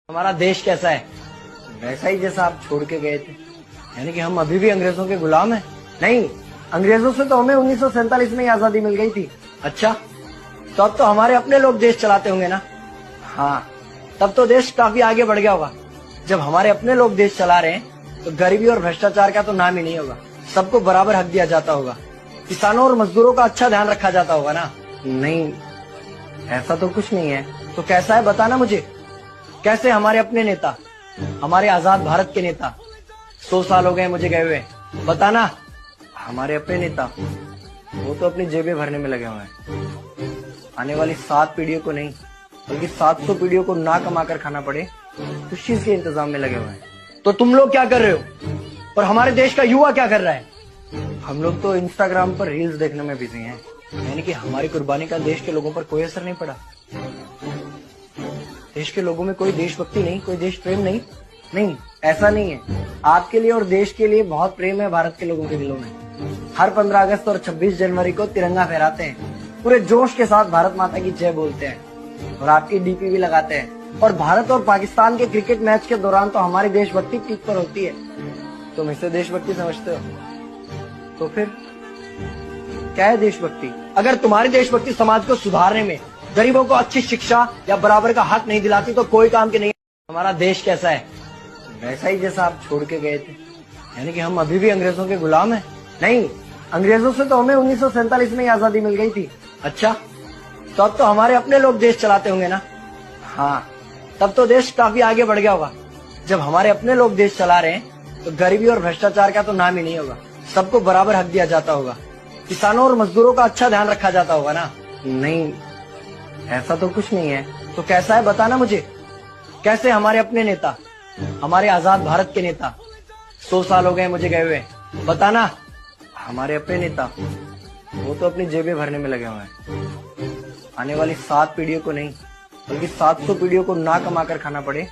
हमारा देश कैसा है वैसा ही जैसा आप छोड़ के गए थे। यानी कि हम अभी भी अंग्रेजों के गुलाम हैं? नहीं, अंग्रेजों से तो हमें 1947 में ही आजादी मिल गई थी। अच्छा, तो अब तो हमारे अपने लोग देश चलाते होंगे ना? हाँ, तब तो देश काफी आगे बढ़ गया होगा। जब हमारे अपने लोग देश चला रहे हैं तो गरीबी और भ्रष्टाचार का तो नाम ही नहीं होगा। सबको बराबर हक दिया जाता होगा, किसानों और मजदूरों का अच्छा ध्यान रखा जाता होगा ना? नहीं, ऐसा तो कुछ नहीं है। तो कैसा है बताना मुझे। कैसे हमारे अपने नेता, हमारे आजाद भारत के नेता, 100 साल हो गए मुझे गए हुए, बताना। हमारे अपने नेता वो तो अपनी जेबें भरने में लगे हुए हैं। आने वाली 7 पीढ़ियों को नहीं बल्कि 700 पीढ़ियों को ना कमा कर खाना पड़े उस चीज के इंतजाम में लगे हुए हैं। तो तुम लोग क्या कर रहे हो और हमारे देश का युवा क्या कर रहा है? हम लोग तो इंस्टाग्राम पर रील्स देखने में बिजी हैं। यानी कि हमारी कुर्बानी का देश के लोगों पर कोई असर नहीं पड़ा। देश के लोगों में कोई देशभक्ति नहीं, कोई देश प्रेम नहीं। नहीं, ऐसा नहीं है। आपके लिए और देश के लिए बहुत प्रेम है भारत के लोगों के दिलों में। हर 15 अगस्त और 26 जनवरी को तिरंगा फहराते हैं, पूरे जोश के साथ भारत माता की जय बोलते हैं और आपकी डीपी भी लगाते हैं। और भारत और पाकिस्तान के क्रिकेट मैच के दौरान तो हमारी देशभक्ति पीक पर होती है। तुम इसे देशभक्ति समझते हो? तो फिर क्या है देशभक्ति? अगर तुम्हारी देशभक्ति समाज को सुधारने में, गरीबों को अच्छी शिक्षा या बराबर का हक नहीं दिलाती तो कोई काम की नहीं। हमारा देश कैसा है वैसा ही जैसा आप छोड़ के गए थे। यानी कि हम अभी भी अंग्रेजों के गुलाम हैं? नहीं, अंग्रेजों से तो हमें 1947 में ही आजादी मिल गई थी। अच्छा, तो अब तो हमारे अपने लोग देश चलाते होंगे ना? हाँ, तब तो देश काफी आगे बढ़ गया होगा। जब हमारे अपने लोग देश चला रहे हैं तो गरीबी और भ्रष्टाचार का तो नाम ही नहीं होगा। सबको बराबर हक दिया जाता होगा, किसानों और मजदूरों का अच्छा ध्यान रखा जाता होगा ना? नहीं, ऐसा तो कुछ नहीं है। तो कैसा है बताना मुझे। कैसे हमारे अपने नेता, हमारे आजाद भारत के नेता, 100 साल हो गए मुझे गए हुए, बताना। हमारे अपने नेता वो तो अपनी जेबें भरने में लगे हुए हैं। आने वाली 7 पीढ़ियों को नहीं बल्कि 700 पीढ़ियों को ना कमा कर खाना पड़े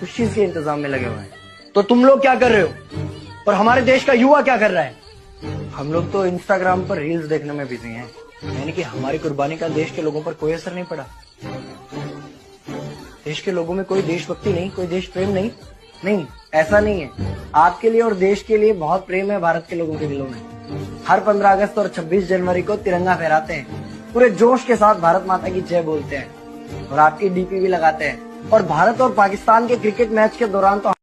उस चीज के इंतजाम में लगे हुए हैं। तो तुम लोग क्या कर रहे हो और हमारे देश का युवा क्या कर रहा है? हम लोग तो इंस्टाग्राम पर रील्स देखने में बिजी हैं। यानी कि हमारी कुर्बानी का देश के लोगों पर कोई असर नहीं पड़ा। देश के लोगों में कोई देशभक्ति नहीं, कोई देश प्रेम नहीं। नहीं, ऐसा नहीं है। आपके लिए और देश के लिए बहुत प्रेम है भारत के लोगों के दिलों में। हर 15 अगस्त और 26 जनवरी को तिरंगा फहराते हैं, पूरे जोश के साथ भारत माता की जय बोलते हैं और आपकी डीपी भी लगाते हैं। और भारत और पाकिस्तान के क्रिकेट मैच के दौरान तो